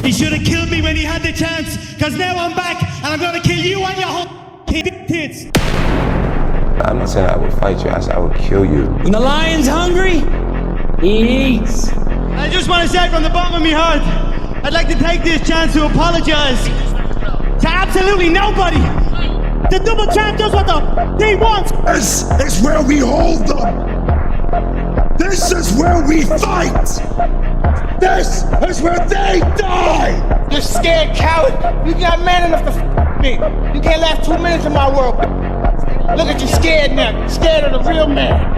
He should have killed me when he had the chance, because now I'm back and I'm gonna kill you and your whole tits. I'm not saying I would fight you, I said I would kill you. When the lion's hungry, he eats. I just want to say from the bottom of my heart, I'd like to take this chance to apologize to absolutely nobody. The double champ does what the he wants. This is where we hold them. This is where we fight. This is where they die. You scared coward. You not man enough to me. You can't last 2 minutes in my world. Look at you scared now. Scared of the real man.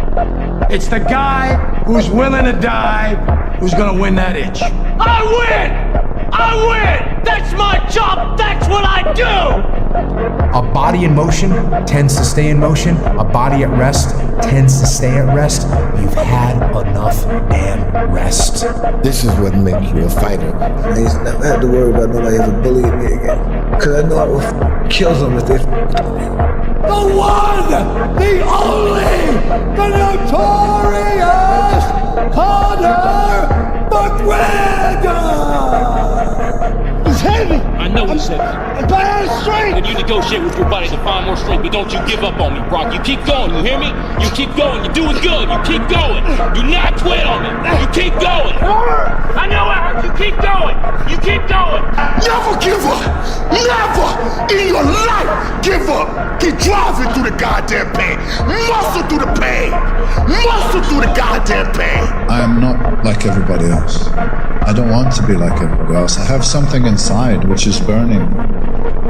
It's the guy who's willing to die who's gonna win that itch. I win! I win! That's my job! That's what I do! A body in motion tends to stay in motion. A body at rest tends to stay at rest. You've had enough damn rest. This is what makes you a fighter. I used to never have to worry about nobody ever bullying me again. Cause I know I will kill them if they with me. The one, the only, the notorious Conor McGregor! He's heavy. I know he's heavy. I'm bad strength. And you negotiate with your body to find more strength, but don't you give up on me, Brock. You keep going, you hear me? You keep going, you're doing good, you keep going. Do not quit on me. You keep going. I know it hurts, you keep going. You keep going. Never give up! Never in your life give up! Keep driving through the goddamn pain. Muscle through the pain. Muscle through the goddamn pain. I am not like everybody else. I don't want to be like everybody else. I have something inside which is burning.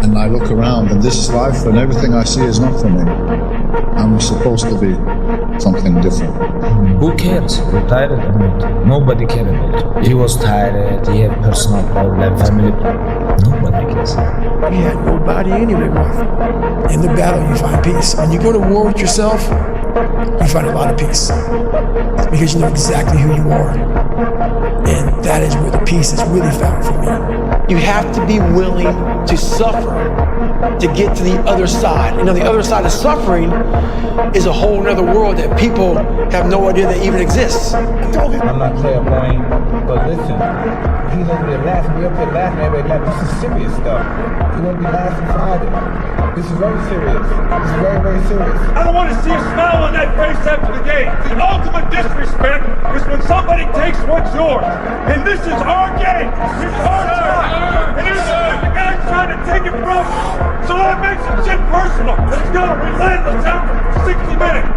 And I look around and this is life and everything I see is not for me. I'm supposed to be something different. Who cares? You're tired or not? Nobody cares about you. He was tired, he had personal problem, family problem. Nobody cares. He had nobody anyway with. In the battle, you find peace. When you go to war with yourself, you find a lot of peace. Because you know exactly who you are. And that is where the peace is really found for me. You have to be willing to suffer to get to the other side. You know, the other side of suffering is a whole nother world that people have no idea that even exists. I'm not clairvoyant, but listen, he's over there laughing, we up there laughing, everybody laughing. This is serious stuff. He won't be laughing Friday. This is very serious. This is very, very serious. I don't want to see a smile on that face after the game. The ultimate disrespect is when somebody takes what's yours. And this is our game. This is our time. And this is the guy's trying to take it from us. So that makes it shit personal. Let's go. Relentless after 60 minutes.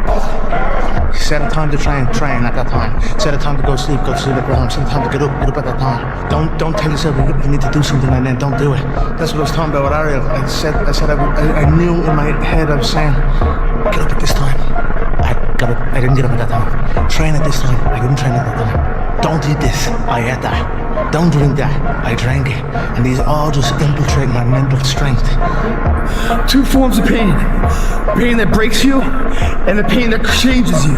Set a time to train at that time. Set a time to go sleep at that time. Set a time to get up at that time. Don't tell yourself you need to do something and then don't do it. That's what I was talking about with Ariel. I said I knew in my head I was saying, get up at this time. I didn't get up at that time. Train at this time. I didn't train at that time. Don't eat this. I ate that. Don't drink that. I drank it. And these all just infiltrate my mental strength. Two forms of pain. Pain that breaks you and the pain that changes you.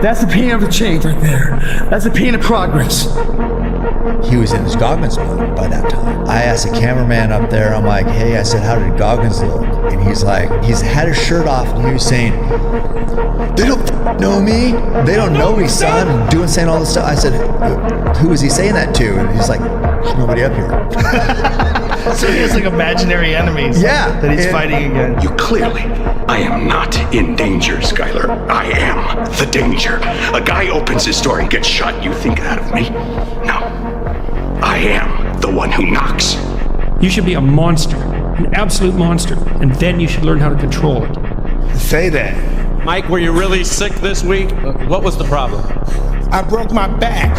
That's the pain of the change right there. That's the pain of progress. He was in his Goggins mode by that time. I asked the cameraman up there, I'm like, hey, I said, how did Goggins look? And he's like, he's had his shirt off and he was saying, they don't know me. They don't know me, son. And saying all this stuff. I said, who was he saying that to? And he's like, there's nobody up here. So he has like imaginary enemies that he's fighting against. You clearly, I am not in danger, Skyler. I am the danger. A guy opens his door and gets shot. You think that of me? No. I am the one who knocks. You should be a monster, an absolute monster, and then you should learn how to control it. Say that. Mike, were you really sick this week? What was the problem? I broke my back.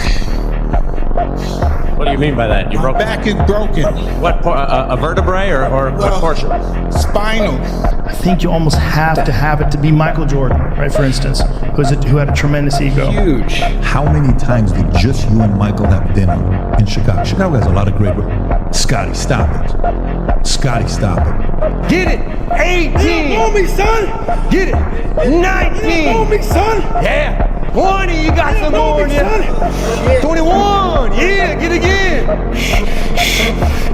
What do you mean by that? You broke? My back is broken. What, a vertebrae or what portion? Spinal. I think you almost have to have it to be Michael Jordan, right? For instance, who had a tremendous ego. Huge. How many times did just you and Michael have dinner in Chicago? Chicago has a lot of great. Scotty, stop it. Scotty, stop it. Get it! 18! You don't know me, son! Get it! 19! You don't know me, son! Yeah! 20, you got some more in you. 21, yeah, get it again.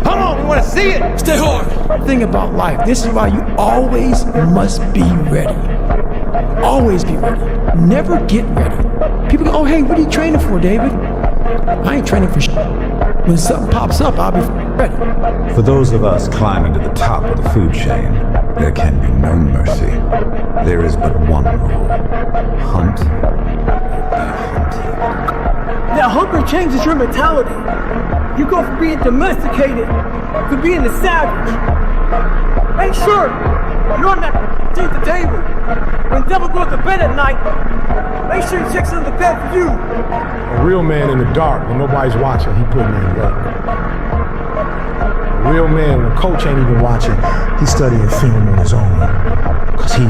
Come on, we want to see it. Stay hard. Thing about life, this is why you always must be ready. Always be ready. Never get ready. People go, oh, hey, what are you training for, David? I ain't training for shit. When something pops up, I'll be ready. For those of us climbing to the top of the food chain, there can be no mercy. There is but one rule. Hunt or be hunted. Now, hunger changes your mentality. You go from being domesticated to being a savage. Make sure you're on that seat at the table. When devil goes to bed at night, make sure he checks under the bed for you. A real man in the dark, when nobody's watching, he putting in work. A real man, when coach ain't even watching, he's studying film on his own. Cause he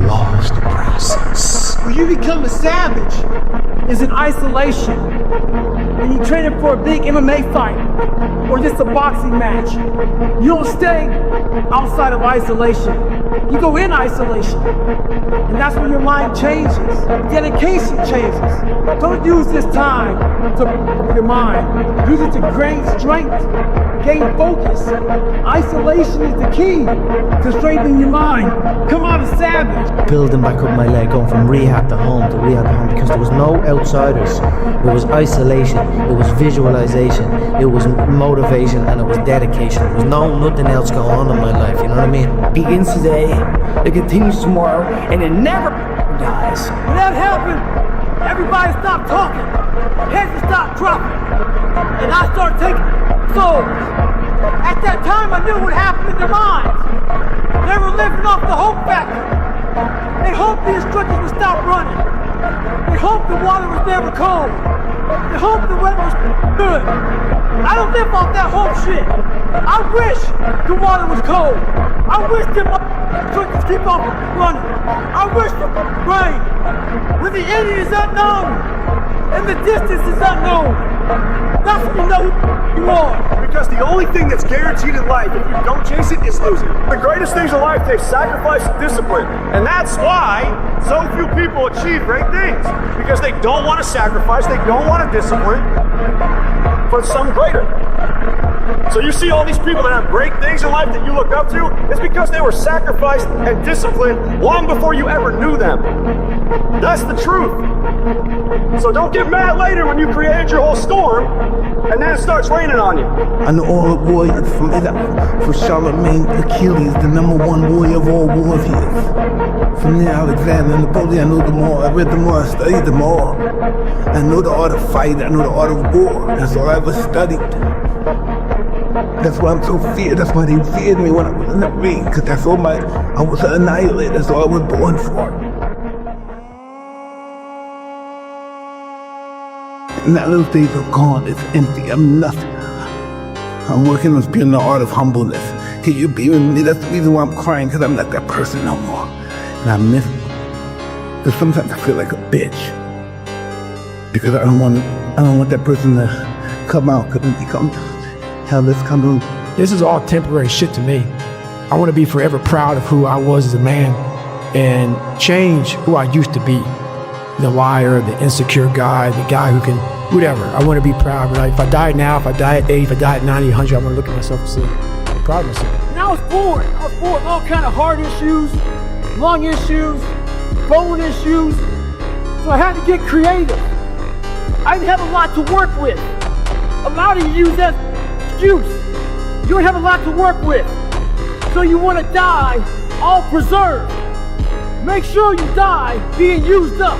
loves the process. When you become a savage, is in isolation. When you're training for a big MMA fight, or just a boxing match, you don't stay outside of isolation. You go in isolation. And that's when your mind changes. Dedication changes. Don't use this time to your mind. Use it to gain strength, gain focus. Isolation is the key to strengthening your mind. Come out a savage. Building back up my leg, going from rehab to home because there was no outsiders. It was isolation, it was visualization, it was motivation, and it was dedication. There was nothing else going on in my life, you know what I mean? It begins today, it continues tomorrow, and it never dies. When that happened, everybody stopped talking, heads stopped dropping, and I started taking. So, at that time I knew what happened in their minds. They were living off the hope factor. They hoped the instructors would stop running. They hoped the water was never cold. They hoped the weather was good. I don't live off that hope shit. I wish the water was cold. I wish that my instructors keep on running. I wish the rain. When the end is unknown and the distance is unknown, that's when you know who you are. Because the only thing that's guaranteed in life, if you don't chase it, is losing. The greatest things in life take sacrifice and discipline. And that's why so few people achieve great things. Because they don't want to sacrifice, they don't want to discipline for something greater. So you see all these people that have great things in life that you look up to, it's because they were sacrificed and disciplined long before you ever knew them. That's the truth. So don't get mad later when you created your whole storm and then it starts raining on you. I know all the warriors from Charlemagne, Achilles, the #1 warrior of all wars he is. From there, Alexander, Napoleon, I know them all. I read them all, I studied them all. I know the art of fight, I know the art of war. That's all I ever studied. That's why I'm so feared. That's why they feared me when I was in the ring. Because that's all I was an annihilator. That's all I was born for. And now those days are gone. It's empty. I'm nothing. I'm working on being the art of humbleness. Can you be with me? That's the reason why I'm crying, because I'm not that person no more. And I miss it. Because sometimes I feel like a bitch. Because I don't want that person to come out. Because when they come, hell, this coming. This is all temporary shit to me. I want to be forever proud of who I was as a man and change who I used to be. The liar, the insecure guy, the guy who can, whatever. I want to be proud. If I die now, if I die at 80, if I die at 90, 100, I'm going to look at myself and say, I'm proud of myself. And I was born with all kind of heart issues, lung issues, bone issues. So I had to get creative. I didn't have a lot to work with. A lot of you use that excuse. You don't have a lot to work with. So you want to die all preserved. Make sure you die being used up.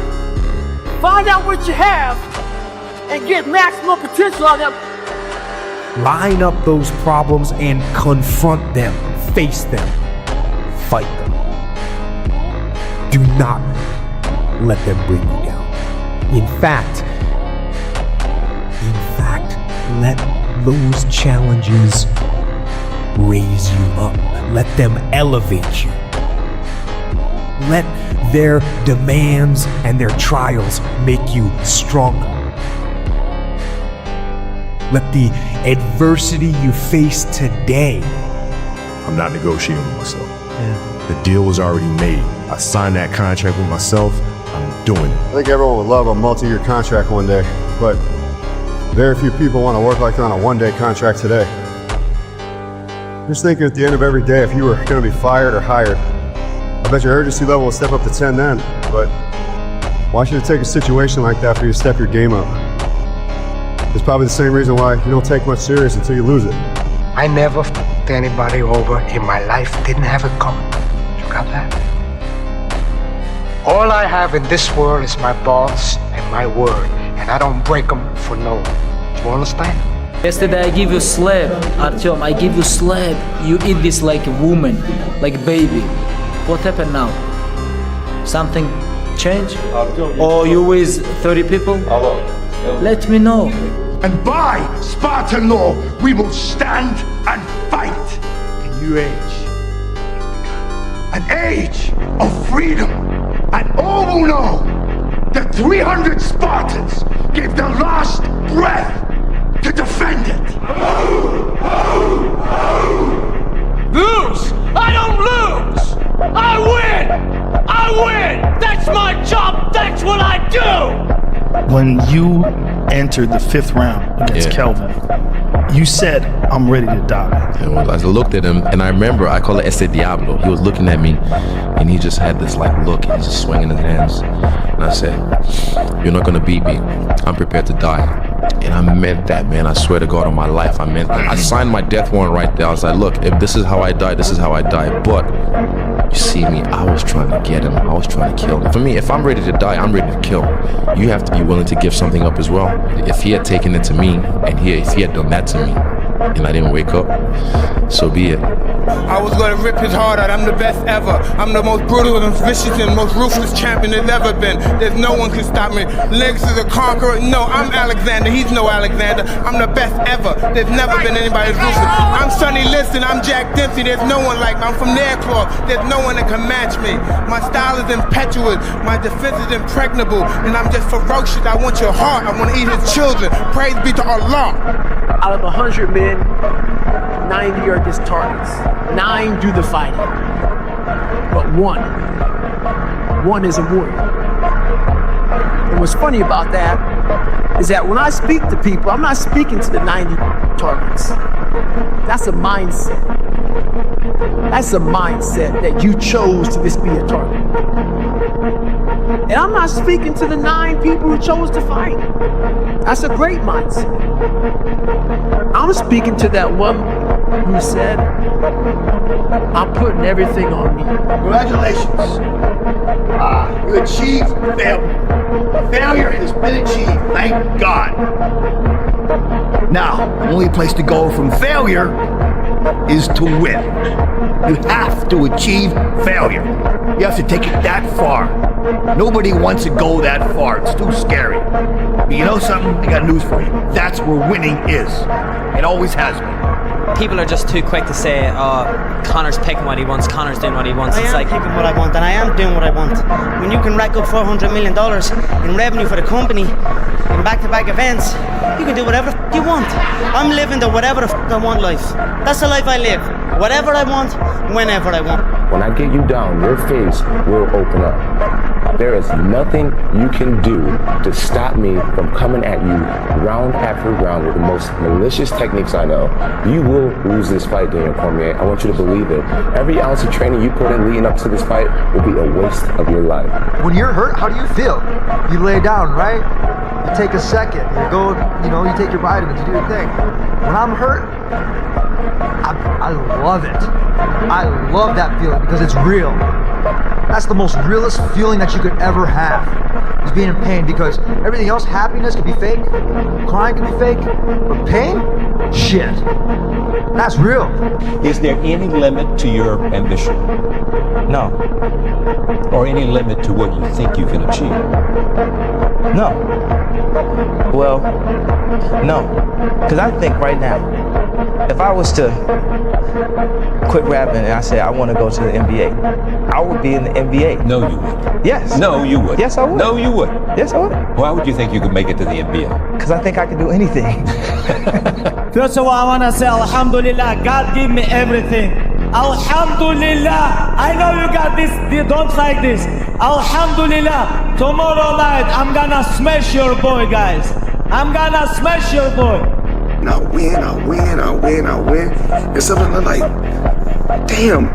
Find out what you have and get maximum potential out of that. Line up those problems and confront them. Face them. Fight them. Do not let them bring you down. In fact, let those challenges raise you up. Let them elevate you. Let their demands and their trials make you stronger. Let the adversity you face today. I'm not negotiating with myself. The deal was already made. I signed that contract with myself. I'm doing it. I think everyone would love a multi-year contract one day, but very few people want to work like they're on a one-day contract today. Just thinking at the end of every day, if you were going to be fired or hired, I bet your urgency level will step up to 10 then, but why should it take a situation like that for you to step your game up? It's probably the same reason why you don't take much serious until you lose it. I never f***ed anybody over in my life. Didn't have it coming. You got that? All I have in this world is my balls and my word, and I don't break them for no one. You understand? Yesterday I give you slap, Artyom, I give you slap. You eat this like a woman, like a baby. What happened now? Something changed? Or you with 30 people? Let me know. And by Spartan law, we will stand and fight. A new age. An age of freedom. And all will know that 300 Spartans gave their last breath to defend it. Lose! I don't lose! I win! I win! That's my job! That's what I do! When you entered the 5th round against Kelvin, you said, I'm ready to die. And I looked at him, and I remember, I call it Ese Diablo. He was looking at me, and he just had this like look, and he's just swinging his hands. And I said, you're not gonna beat me. I'm prepared to die. And I meant that, man. I swear to God on my life, I meant that. I signed my death warrant right there. I was like, look, if this is how I die, this is how I die. But you see me, I was trying to get him. I was trying to kill him. For me, if I'm ready to die, I'm ready to kill. You have to be willing to give something up as well. If he had taken it to me, and if he had done that to me, and I didn't wake up, so be it. I was gonna rip his heart out, I'm the best ever. I'm the most brutal and vicious and most ruthless champion there's ever been. There's no one can stop me. Legs is a conqueror, no, I'm Alexander, he's no Alexander. I'm the best ever, there's never been anybody as ruthless. I'm Sonny Liston, I'm Jack Dempsey, there's no one like me. I'm from their cloth, there's no one that can match me. My style is impetuous, my defense is impregnable, and I'm just ferocious. I want your heart, I want to eat his children. Praise be to Allah. Out of 100 men, 90 are just targets. 9 do the fighting. But one is a warrior. And what's funny about that is that when I speak to people, I'm not speaking to the 90 targets. That's a mindset. That's a mindset that you chose to just be a target. And I'm not speaking to the 9 people who chose to fight. That's a great mindset. I'm speaking to that one who said, I'm putting everything on me. Congratulations. You achieved failure. Failure has been achieved, thank God. Now, the only place to go from failure is to win. You have to achieve failure. You have to take it that far. Nobody wants to go that far. It's too scary. But you know something? I got news for you. That's where winning is. It always has been. People are just too quick to say, Connor's picking what he wants, Connor's doing what he wants. I am picking what I want, and I am doing what I want. When you can rack up $400 million in revenue for the company in back-to-back events, you can do whatever the f you want. I'm living the whatever the f I want life. That's the life I live. Whatever I want, whenever I want. When I get you down, your face will open up. There is nothing you can do to stop me from coming at you round after round with the most malicious techniques I know. You will lose this fight, Daniel Cormier. I want you to believe it. Every ounce of training you put in leading up to this fight will be a waste of your life. When you're hurt, how do you feel? You lay down, right? You take a second, you go, you take your vitamins, you do your thing. When I'm hurt, I love it. I love that feeling because it's real. That's the most realest feeling that you could ever have, is being in pain, because everything else, happiness can be fake, crying can be fake, but pain, shit, that's real. Is there any limit to your ambition? No. Or any limit to what you think you can achieve? No. Well, no. Because I think right now, if I was to quit rapping and I said I want to go to the NBA, I would be in the NBA. No, you would. Yes. No, you would. Yes, I would. No, you would. Yes, I would. Why would you think you could make it to the NBA? Because I think I can do anything. First of all, I want to say Alhamdulillah, God give me everything. Alhamdulillah, I know you got this, don't like this. Alhamdulillah, tomorrow night I'm gonna smash your boy, guys. I'm gonna smash your boy. I win. And something like, damn,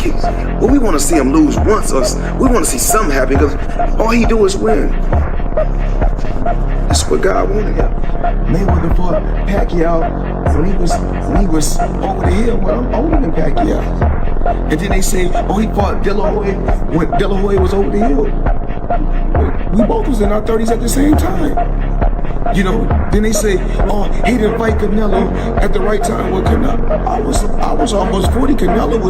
well, we want to see him lose once, or we want to see something happen, because all he do is win. That's what God wanted him. Mayweather fought Pacquiao when he was over the hill. Well, I'm older than Pacquiao. And then they say, oh, he fought De La Hoya when De La Hoya was over the hill. We both was in our 30s at the same time. You know, then they say, oh, he didn't fight Canelo at the right time with Canelo. I was almost 40. Canelo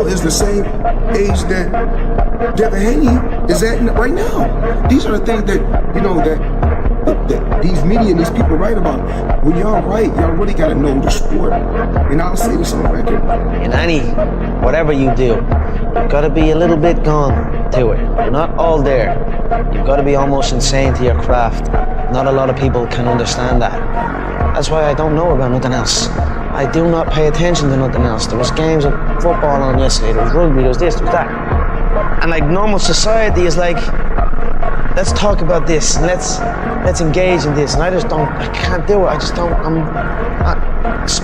is the same age that Devin Haney is at right now. These are the things that, you know, that these media and these people write about. When y'all write, y'all really gotta know the sport. And I'll say this on the record. In whatever you do, you've got to be a little bit gone to it. You're not all there. You've got to be almost insane to your craft. Not a lot of people can understand that. That's why I don't know about nothing else. I do not pay attention to nothing else. There was games of football on yesterday, there was rugby, there was this, there was that. And like normal society is like, let's talk about this, and let's engage in this. And I can't do it. I just don't,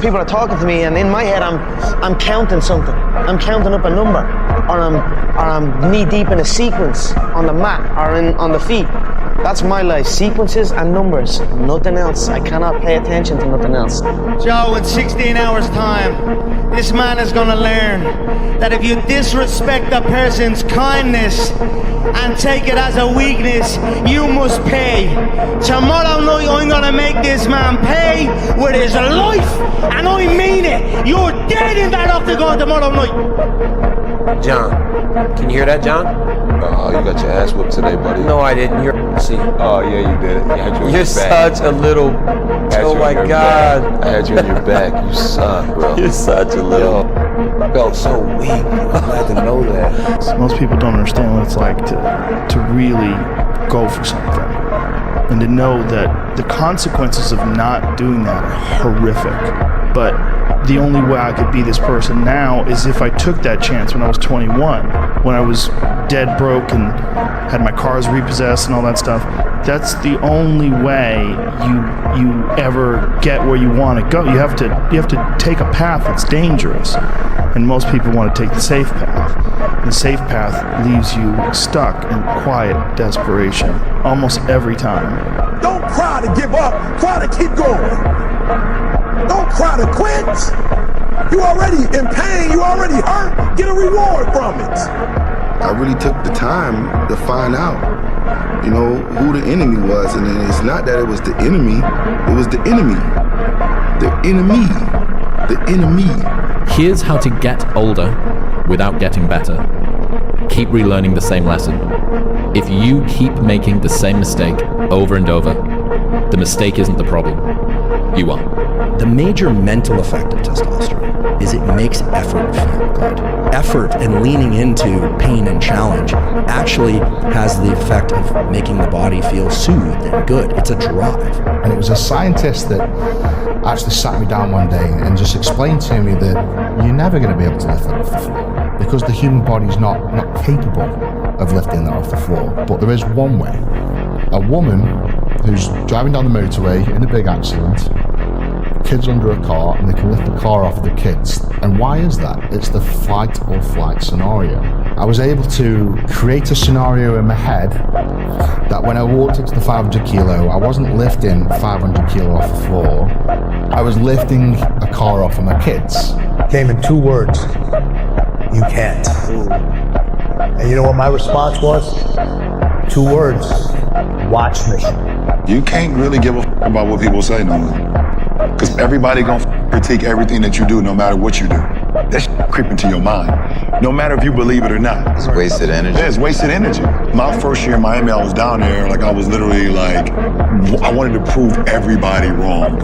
people are talking to me, and in my head I'm counting something. I'm counting up a number, or I'm knee deep in a sequence on the mat or on the feet. That's my life, sequences and numbers, nothing else. I cannot pay attention to nothing else. Joe, in 16 hours time, this man is gonna learn that if you disrespect a person's kindness and take it as a weakness, you must pay. Tomorrow night, I'm gonna make this man pay with his life, and I mean it. You're dead in that octagon tomorrow night. John, can you hear that, John? Oh, you got your ass whipped today, buddy. No, I didn't. See. Oh, yeah, you did it. You're such a little. Oh my God. I had you in your back. You suck, bro. You're such a little. I felt so weak. I'm glad to know that. Most people don't understand what it's like to really go for something. And to know that the consequences of not doing that are horrific. But the only way I could be this person now is if I took that chance when I was 21, when I was dead broke and had my cars repossessed and all that stuff. That's the only way you ever get where you want to go. You have to take a path that's dangerous, and most people want to take the safe path. The safe path leaves you stuck in quiet desperation almost every time. Don't cry to give up, cry to keep going. Don't cry to quit. You already in pain, you already hurt, get a reward from it. I really took the time to find out, you know, who the enemy was. And it's not that it was the enemy, it was the enemy. The enemy. The enemy. Here's how to get older without getting better. Keep relearning the same lesson. If you keep making the same mistake over and over, the mistake isn't the problem. You are. The major mental effect of testosterone is it makes effort feel good. Effort and leaning into pain and challenge actually has the effect of making the body feel soothed and good. It's a drive. And it was a scientist that actually sat me down one day and just explained to me that you're never going to be able to lift that off the floor because the human body is not capable of lifting that off the floor. But there is one way. A woman who's driving down the motorway in a big accident, kids under a car, and they can lift the car off the kids. And why is that? It's the fight or flight scenario. I was able to create a scenario in my head that when I walked into the 500 kilo, I wasn't lifting 500 kilo off the floor. I was lifting a car off of my kids. Came in 2 words. You can't. And you know what my response was? 2 words. Watch me. You can't really give a about what people say no more. Because everybody gonna critique everything that you do, no matter what you do. That creep into your mind, no matter if you believe it or not. It's wasted energy. Yeah, it's wasted energy. My first year in Miami, I was down there, like I was literally like, I wanted to prove everybody wrong.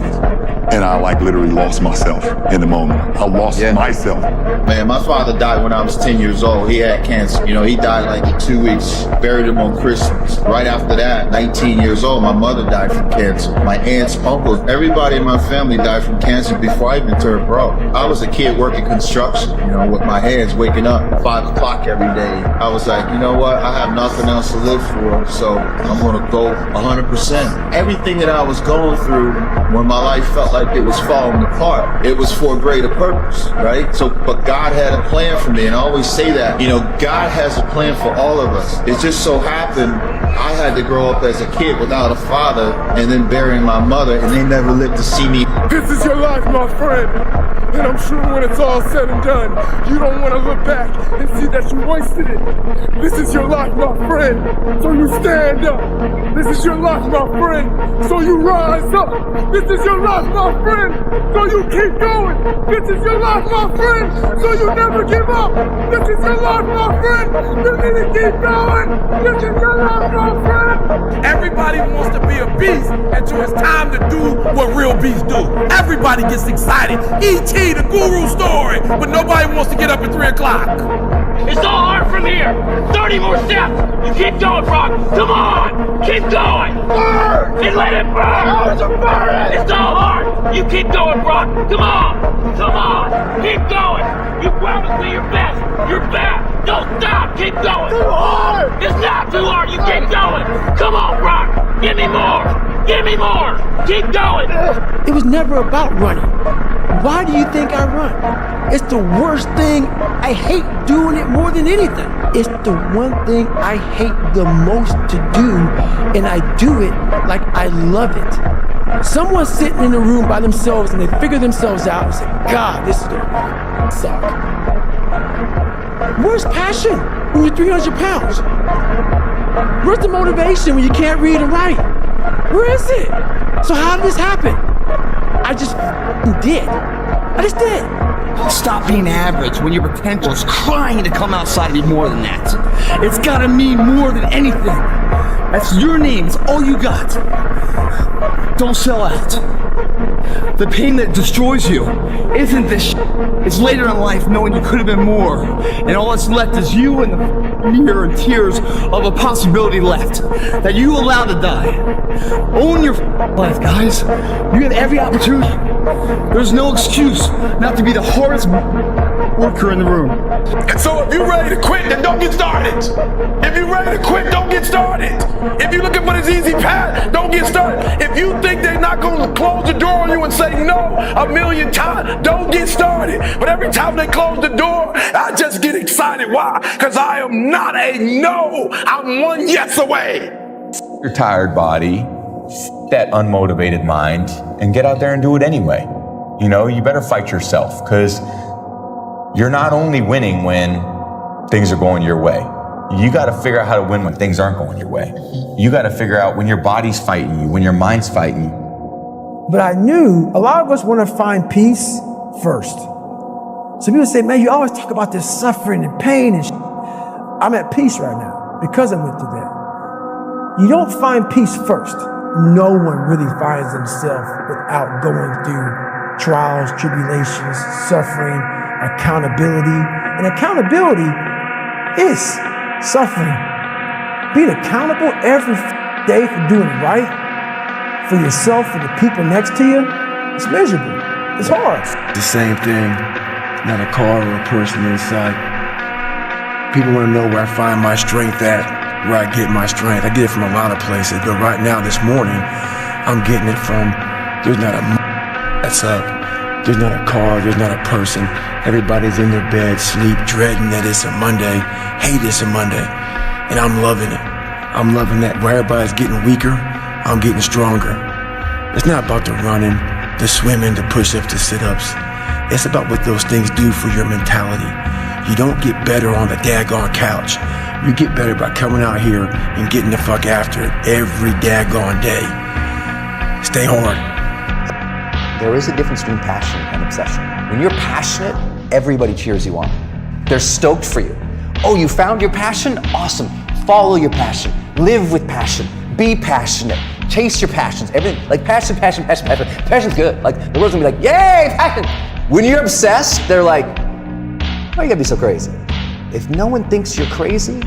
And I like literally lost myself in the moment. I lost myself. Man, my father died when I was 10 years old. He had cancer. You know, he died like in 2 weeks. Buried him on Christmas. Right after that, 19 years old, my mother died from cancer. My aunts, uncles, everybody in my family died from cancer before I even turned pro. I was a kid working construction, you know, with my hands waking up at 5 o'clock every day. I was like, you know what? I have nothing else to live for, so I'm gonna go 100%. Everything that I was going through when my life felt like like it was falling apart. It was for a greater purpose, right? So, but God had a plan for me, and I always say that, you know, God has a plan for all of us. It just so happened I had to grow up as a kid without a father and then burying my mother, and they never lived to see me. This is your life, my friend. And I'm sure when it's all said and done, you don't want to look back and see that you wasted it. This is your life, my friend, so you stand up. This is your life, my friend, so you rise up. This is your life, my friend, so you keep going. This is your life, my friend, so you never give up. This is your life, my friend, you need to keep going. This is your life, my friend. Everybody wants to be a beast until it's time to do what real beasts do. Everybody gets excited. E.T. the guru story, but nobody wants to get up at 3 o'clock. It's all hard from here. 30 more steps. You keep going, Brock. Come on. Keep going. Burn. And let it burn. It's all hard. You keep going, Brock. Come on. Come on. Keep going. You promised me your best. You're back. Don't stop. Keep going. Too hard. It's not too hard. You keep going. Come on, Brock. Give me more. Give me more. Keep going. It was never about running. Why do you think I run? It's the worst thing. I hate doing it more than anything. It's the one thing I hate the most to do, and I do it like I love it. Someone's sitting in a room by themselves and they figure themselves out and say, God, this is gonna suck. Where's passion when you're 300 pounds? Where's the motivation when you can't read and write? Where is it? So how did this happen? I just did. I just did. Stop being average when your potential is crying to come outside and be more than that. It's gotta mean more than anything. That's your name, it's all you got. Don't sell out. The pain that destroys you isn't this shit. It's later in life knowing you could have been more. And all that's left is you and the mirror and tears of a possibility left that you allowed to die. Own your life, guys. You have every opportunity. There's no excuse not to be the hardest worker in the room. And so if you're ready to quit, then don't get started. If you're ready to quit, don't get started. If you're looking for this easy path, don't get started. If you think they're not going to close the door on you and say no 1,000,000 times, don't get started. But every time they close the door, I just get excited. Why? Because I am not a no. I'm one yes away. Your tired body, that unmotivated mind, and get out there and do it anyway. You know, you better fight yourself, because you're not only winning when things are going your way. You got to figure out how to win when things aren't going your way. You got to figure out when your body's fighting you, when your mind's fighting you. But I knew a lot of us want to find peace first. So people say, man, you always talk about this suffering and pain and I'm at peace right now because I went through that. You don't find peace first. No one really finds themselves without going through trials, tribulations, suffering, accountability. And accountability is suffering. Being accountable every day for doing right for yourself, for the people next to you, it's miserable. It's hard. The same thing, not a car or a person inside. People want to know where I find my strength at, where I get my strength. I get it from a lot of places, but right now, this morning, I'm getting it from, there's not a that's up. There's not a car, there's not a person. Everybody's in their bed, sleep, dreading that it's a Monday, hate it's a Monday. And I'm loving it. I'm loving that where everybody's getting weaker, I'm getting stronger. It's not about the running, the swimming, the push-ups, the sit-ups. It's about what those things do for your mentality. You don't get better on the daggone couch. You get better by coming out here and getting the fuck after it every daggone day. Stay hard. There is a difference between passion and obsession. When you're passionate, everybody cheers you on. They're stoked for you. Oh, you found your passion? Awesome. Follow your passion. Live with passion. Be passionate. Chase your passions. Everything, like passion. Passion's good. Like, the world's gonna be like, yay, passion. When you're obsessed, they're like, why you gotta be so crazy? If no one thinks you're crazy,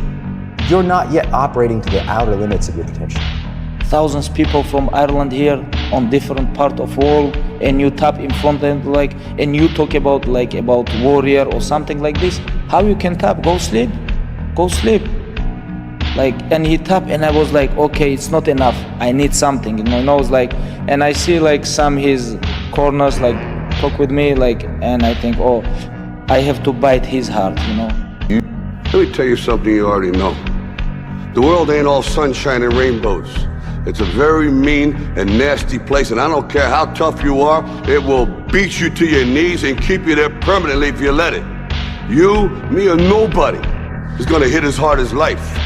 you're not yet operating to the outer limits of your potential. Thousands of people from Ireland here on different part of world, and you tap in front and like, and you talk about warrior or something like this. How you can tap? Go sleep. Like, and he tapped, and I was like, okay, it's not enough. I need something. And my nose like, and I see like some his corners, like talk with me, like, and I think, oh, I have to bite his heart, you know. Let me tell you something you already know. The world ain't all sunshine and rainbows. It's a very mean and nasty place, and I don't care how tough you are, it will beat you to your knees and keep you there permanently if you let it. You, me, or nobody is gonna hit as hard as life.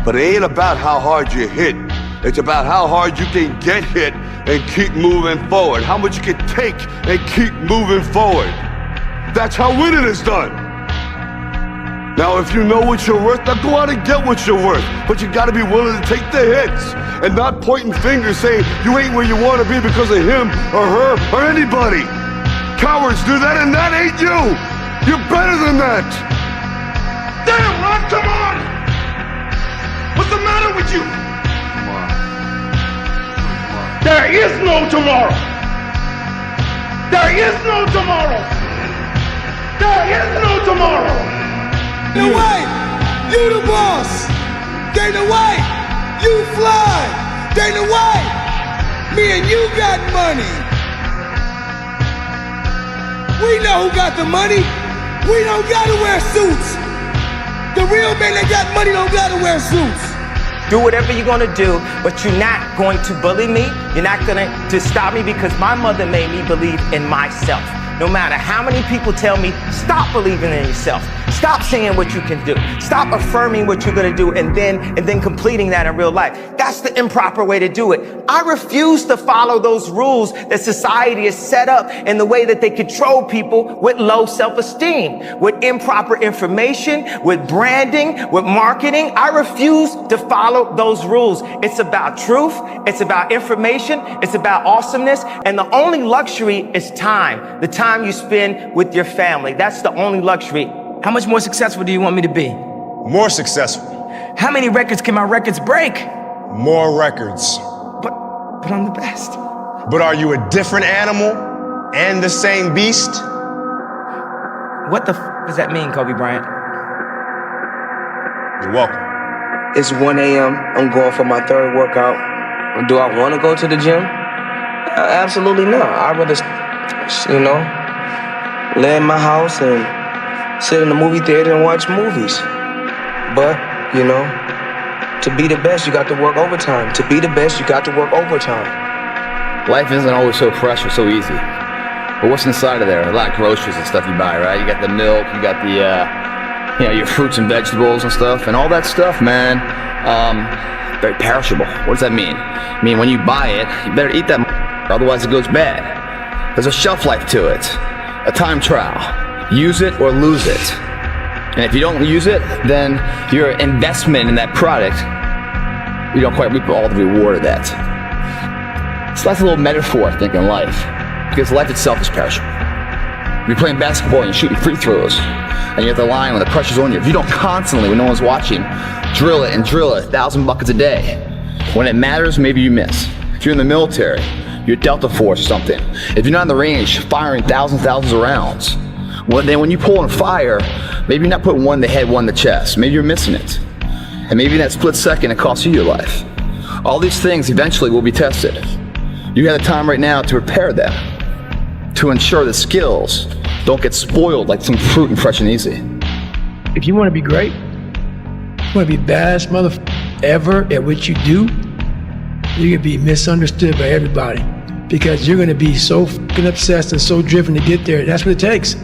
But it ain't about how hard you hit. It's about how hard you can get hit and keep moving forward. How much you can take and keep moving forward. That's how winning is done. Now, if you know what you're worth, now go out and get what you're worth. But you gotta be willing to take the hits and not pointing fingers saying you ain't where you wanna be because of him or her or anybody. Cowards do that, and that ain't you. You're better than that. Damn, Ron, come on! What's the matter with you? There is no tomorrow. There is no tomorrow. There is no tomorrow. Dana White, you the boss. Dana White, you fly. Dana White, me and you got money. We know who got the money. We don't gotta wear suits. The real men that got money don't gotta wear suits. Do whatever you're gonna do, but you're not going to bully me. You're not gonna stop me because my mother made me believe in myself. No matter how many people tell me, stop believing in yourself. Stop saying what you can do. Stop affirming what you're gonna do and then completing that in real life. That's the improper way to do it. I refuse to follow those rules that society has set up in the way that they control people with low self-esteem, with improper information, with branding, with marketing. I refuse to follow those rules. It's about truth. It's about information. It's about awesomeness. And the only luxury is time. The time you spend with your family. That's the only luxury. How much more successful do you want me to be? More successful. How many records can my records break? More records. But I'm the best. But are you a different animal and the same beast? What the does that mean, Kobe Bryant? You're welcome. It's 1 a.m. I'm going for my third workout. Do I want to go to the gym? Absolutely not. I'd rather, lay in my house and sit in the movie theater and watch movies. But, to be the best, you got to work overtime. To be the best, you got to work overtime. Life isn't always so fresh or so easy. But what's inside of there? A lot of groceries and stuff you buy, right? You got the milk, you got the, your fruits and vegetables and stuff. And all that stuff, man, very perishable. What does that mean? I mean, when you buy it, you better eat that otherwise it goes bad. There's a shelf life to it, a time trial. Use it or lose it. And if you don't use it, then your investment in that product, you don't quite reap all the reward of that. So that's a little metaphor, I think, in life. Because life itself is perishable. You're playing basketball and you're shooting free throws, and you're at the line when the pressure's on you. If you don't constantly, when no one's watching, drill it, 1,000 buckets a day, when it matters, maybe you miss. If you're in the military, you're Delta Force or something. If you're not in the range, firing thousands of rounds, well, then when you pull on fire, maybe you're not putting one in the head, one in the chest. Maybe you're missing it. And maybe in that split second, it costs you your life. All these things eventually will be tested. You have the time right now to prepare them, to ensure the skills don't get spoiled like some fruit and fresh and easy. If you want to be great, you want to be the baddest motherfucker ever at what you do, you're going to be misunderstood by everybody because you're going to be so fucking obsessed and so driven to get there. That's what it takes.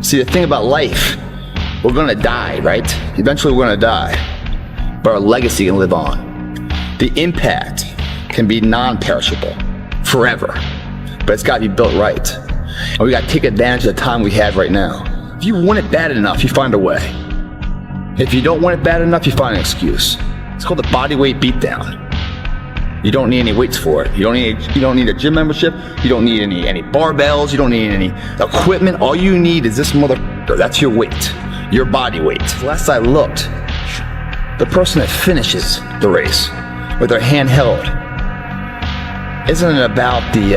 See, the thing about life, we're gonna die, right? Eventually we're gonna die, but our legacy can live on. The impact can be non-perishable, forever, but it's gotta be built right. And we gotta take advantage of the time we have right now. If you want it bad enough, you find a way. If you don't want it bad enough, you find an excuse. It's called the body weight beatdown. You don't need any weights for it. You don't need a gym membership. You don't need any barbells. You don't need any equipment. All you need is this motherfucker. That's your weight, your body weight. Last I looked, the person that finishes the race with their hand held, isn't it about the,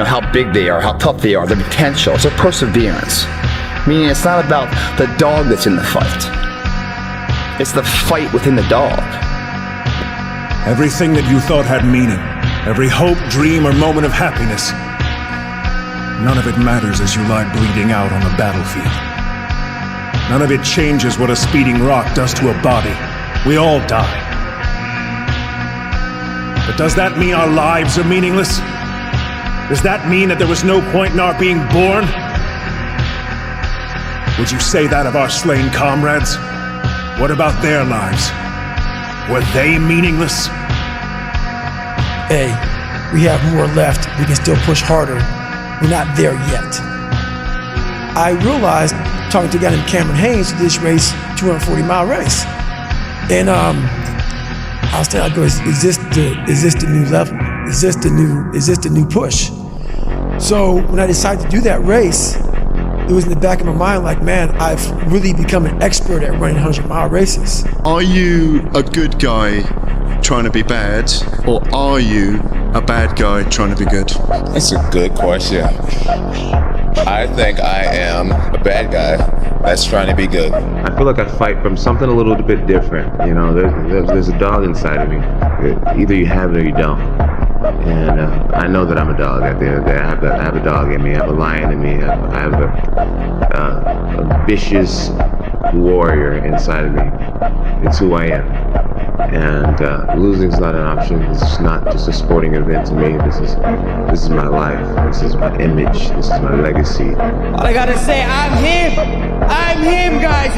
how big they are, how tough they are, their potential. It's their perseverance. Meaning it's not about the dog that's in the fight. It's the fight within the dog. Everything that you thought had meaning every hope, dream, or moment of happiness. None of it matters as you lie bleeding out on the battlefield. None of it changes what a speeding rock does to a body. We all die. But does that mean our lives are meaningless? Does that mean that there was no point in our being born? Would you say that of our slain comrades? What about their lives? Were they meaningless? Hey, we have more left. We can still push harder. We're not there yet. I realized, talking to a guy named Cameron Haynes, who did this race, 240-mile race. And I was telling him, is this the new level? Is this the new push? So when I decided to do that race, it was in the back of my mind like, man, I've really become an expert at running 100-mile races. Are you a good guy trying to be bad, or are you a bad guy trying to be good? That's a good question. I think I am a bad guy that's trying to be good. I feel like I fight from something a little bit different. You know, there's a dog inside of me. Either you have it or you don't. And I know that I'm a dog at the end of the day. I have a dog in me. I have a lion in me. I have a vicious warrior inside of me. It's who I am. And losing is not an option. This is not just a sporting event to me. This is my life. This is my image. This is my legacy. All I gotta say, I'm him, guys.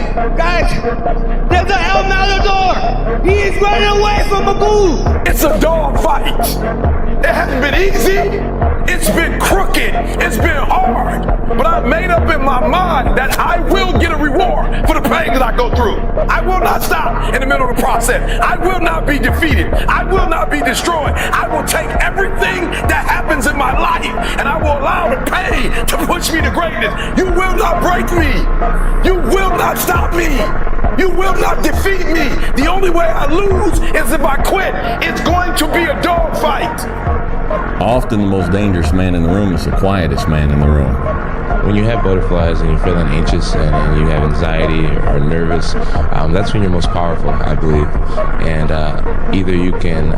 There's an El Matador. He is running away from Magoo. It's a dog fight. It hasn't been easy. It's been crooked. It's been hard. But I've made up in my mind that I will get a reward for the pain that I go through. I will not stop in the middle of the process. I will not be defeated. I will not be destroyed. I will take everything that happens in my life and I will allow the pain to push me to greatness. You will not break me. You will not stop me. You will not defeat me. The only way I lose is if I quit. It's going to be a dog fight. Often the most dangerous man in the room is the quietest man in the room. When you have butterflies and you're feeling anxious and you have anxiety or nervous, that's when you're most powerful, I believe. And either you can,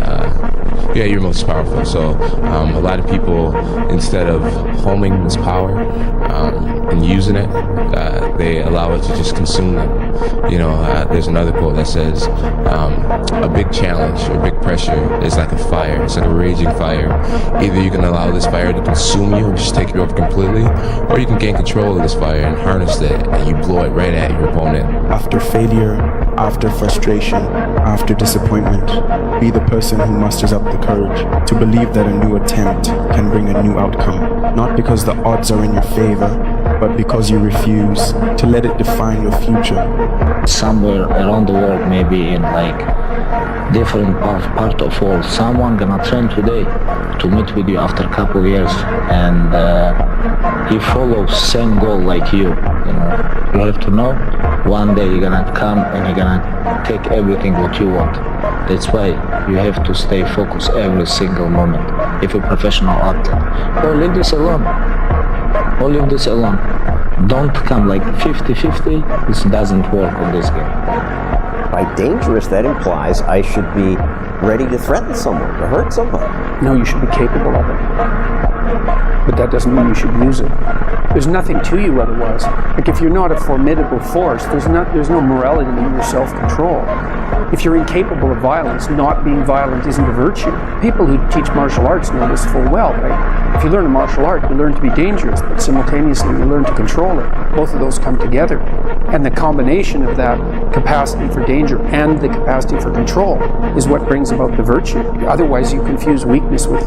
you're most powerful. So a lot of people, instead of homing this power and using it, they allow it to just consume them. You know, there's another quote that says, a big challenge or big pressure is like a fire. It's like a raging fire. Either you can allow this fire to consume you and just take you over completely, or you can gain control of this fire and harness it and you blow it right at your opponent. After failure, after frustration, after disappointment, be the person who musters up the courage to believe that a new attempt can bring a new outcome. Not because the odds are in your favor, but because you refuse to let it define your future. Somewhere around the world, maybe in like different part of world, someone gonna train today to meet with you after a couple of years, and he follows same goal like you. You know, you have to know one day you're gonna come and you're gonna take everything what you want. That's why you have to stay focused every single moment. If you're a professional athlete, or leave this alone. Or leave this alone. Don't come like 50-50. This doesn't work on this game. By dangerous, that implies I should be ready to threaten someone, to hurt somebody. No, you should be capable of it. But that doesn't mean you should use it. There's nothing to you otherwise. Like if you're not a formidable force, there's no morality in your self-control. If you're incapable of violence, not being violent isn't a virtue. People who teach martial arts know this full well, right? If you learn a martial art, you learn to be dangerous, but simultaneously you learn to control it. Both of those come together. And the combination of that capacity for danger and the capacity for control is what brings about the virtue. Otherwise you confuse weakness with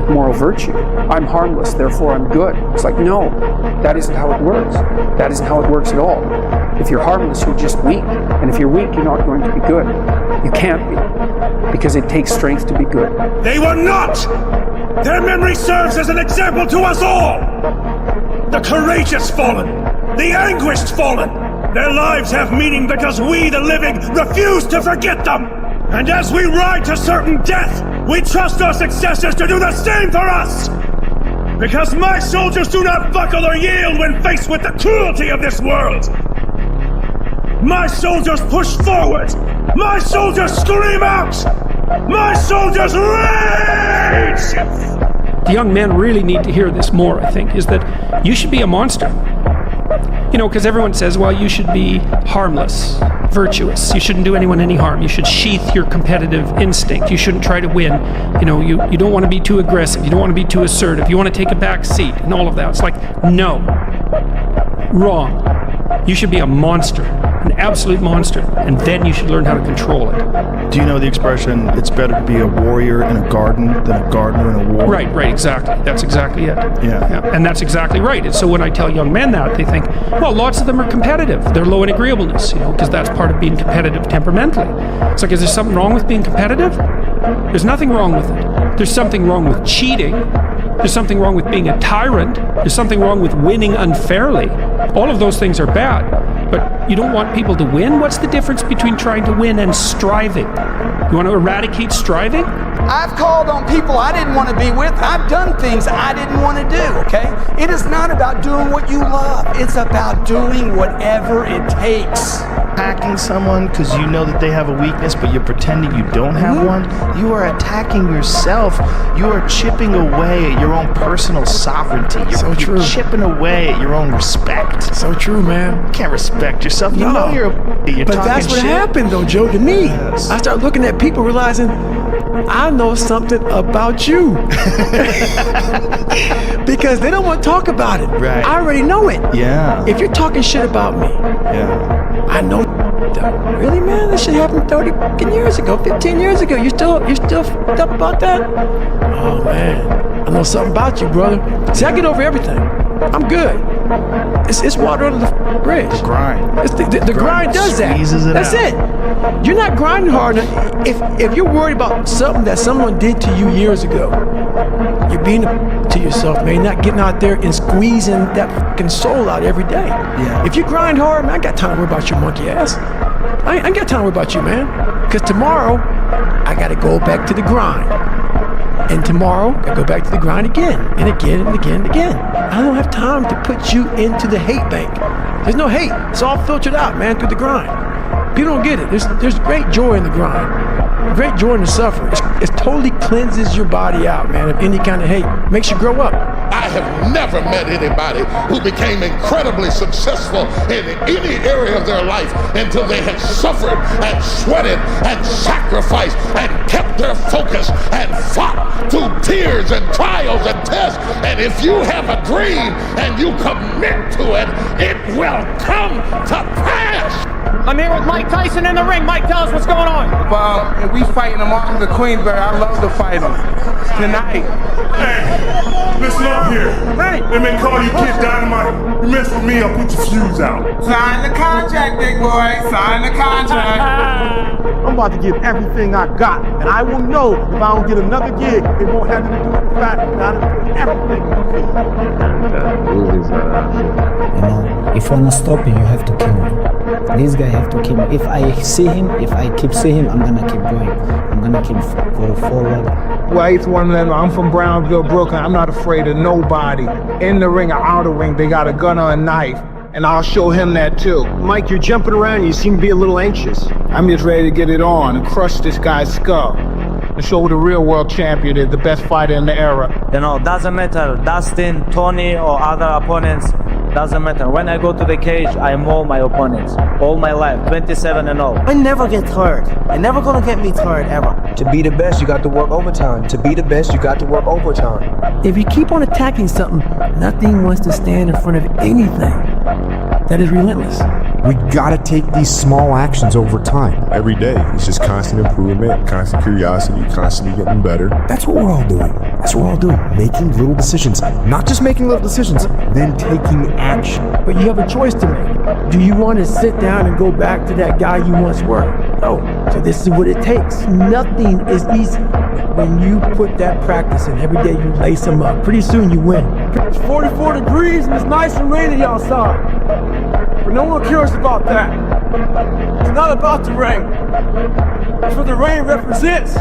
moral virtue. I'm harmless, therefore I'm good. It's like, no, that isn't how it works. That isn't how it works at all. If you're harmless, you're just weak. And if you're weak, you're not going to be good. You can't be, because it takes strength to be good. They were not! Their memory serves as an example to us all! The courageous fallen, the anguished fallen. Their lives have meaning because we, the living, refuse to forget them! And as we ride to certain death, we trust our successors to do the same for us! Because my soldiers do not buckle or yield when faced with the cruelty of this world! My soldiers push forward! My soldiers scream out! My soldiers raise! The young men really need to hear this more, I think, is that you should be a monster. You know, because everyone says, well, you should be harmless, virtuous. You shouldn't do anyone any harm. You should sheath your competitive instinct. You shouldn't try to win. You know, you don't want to be too aggressive. You don't want to be too assertive. You want to take a back seat and all of that. It's like, no. Wrong. You should be a monster, an absolute monster, and then you should learn how to control it. Do you know the expression, it's better to be a warrior in a garden than a gardener in a war? Right, exactly. That's exactly it. Yeah. And that's exactly right. And so when I tell young men that, they think, well, lots of them are competitive. They're low in agreeableness, you know, because that's part of being competitive temperamentally. It's like, is there something wrong with being competitive? There's nothing wrong with it. There's something wrong with cheating. There's something wrong with being a tyrant. There's something wrong with winning unfairly. All of those things are bad. But you don't want people to win? What's the difference between trying to win and striving? You want to eradicate striving? I've called on people I didn't want to be with. I've done things I didn't want to do, okay? It is not about doing what you love. It's about doing whatever it takes. Attacking someone because you know that they have a weakness, but you're pretending you don't have one, you are attacking yourself. You are chipping away at your own personal sovereignty. You're chipping away at your own respect. So true, man. You can't respect yourself. You know you're talking But that's what shit. happened, though, Joe, to me. I started looking at people realizing, I know something about you. Because they don't want to talk about it. Right. I already know it. Yeah. If you're talking shit about me, I know. Really, man? That shit happened 30 fucking years ago, 15 years ago. You still fucked up about that? Oh, man. I know something about you, brother. See, I get over everything. I'm good. It's water under the bridge. The grind. It's the grind does that. That's it. You're not grinding hard enough. If you're worried about something that someone did to you years ago, you're being to yourself, man. You're not getting out there and squeezing that fucking soul out every day. Yeah. If you grind hard, man, I got time to worry about your monkey ass. I ain't got time to worry about you, man. Because tomorrow, I got to go back to the grind. And tomorrow, I go back to the grind again, and again, and again, and again. I don't have time to put you into the hate bank. There's no hate. It's all filtered out, man, through the grind. People don't get it. There's great joy in the grind. Great joy in the suffering. It totally cleanses your body out, man, of any kind of hate. Makes you grow up. I have never met anybody who became incredibly successful in any area of their life until they had suffered and sweated and sacrificed and kept their focus and fought through tears and trials and tests. And if you have a dream and you commit to it, it will come to pass. I'm here with Mike Tyson in the ring. Mike, tell us what's going on. Well, we fighting them off the Queensberry. I love to fight them. Tonight. Hey, listen up here. Hey. They may call you Kid Dynamite. You mess with me, I'll put your fuse out. Sign the contract, big boy. Sign the contract. I'm about to give everything I got, and I will know if I don't get another gig, it won't have to do with the fact that I done put everything You know, if you wanna stop him, you have to kill him. This guy have to kill him. If I see him, if I keep seeing him, I'm gonna keep going. I'm gonna keep go forward. Well, it's one of them. I'm from Brownsville, Brooklyn. I'm not afraid of nobody. In the ring or out of the ring, they got a gun or a knife. And I'll show him that too. Mike, you're jumping around. You seem to be a little anxious. I'm just ready to get it on and crush this guy's skull. And show the real world champion is the best fighter in the era. You know, doesn't matter, Dustin, Tony, or other opponents, doesn't matter. When I go to the cage, I maul my opponents. All my life, 27-0. I never get tired. You're never gonna get me tired, ever. To be the best, you got to work overtime. To be the best, you got to work overtime. If you keep on attacking something, nothing wants to stand in front of anything that is relentless. We gotta take these small actions over time. Every day, it's just constant improvement, constant curiosity, constantly getting better. That's what we're all doing. That's what we're all doing. Making little decisions. Not just making little decisions, then taking action. But you have a choice to make. Do you want to sit down and go back to that guy you once were? No. So this is what it takes. Nothing is easy. When you put that practice in, every day you lace them up. Pretty soon you win. It's 44 degrees and it's nice and rainy outside. But no one cares about that. It's not about the rain. It's what the rain represents.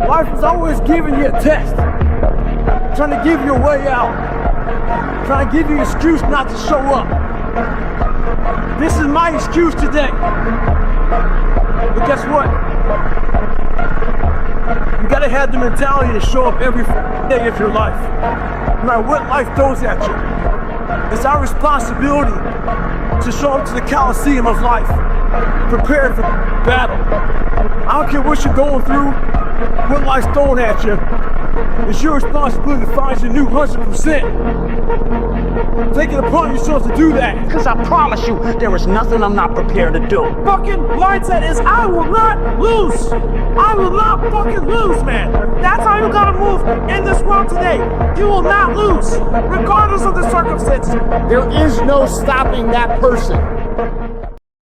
Life is always giving you a test. Trying to give you a way out. Trying to give you an excuse not to show up. This is my excuse today. But guess what? You gotta have the mentality to show up every day of your life. No matter what life throws at you. It's our responsibility to show up to the Coliseum of life, prepared for battle. I don't care what you're going through, what life's throwing at you. It's your responsibility to find your new 100%. Take it upon yourself to do that. Because I promise you, there is nothing I'm not prepared to do. Fucking mindset is I will not lose. I will not fucking lose, man. That's how you gotta move in this world today. You will not lose, regardless of the circumstances. There is no stopping that person.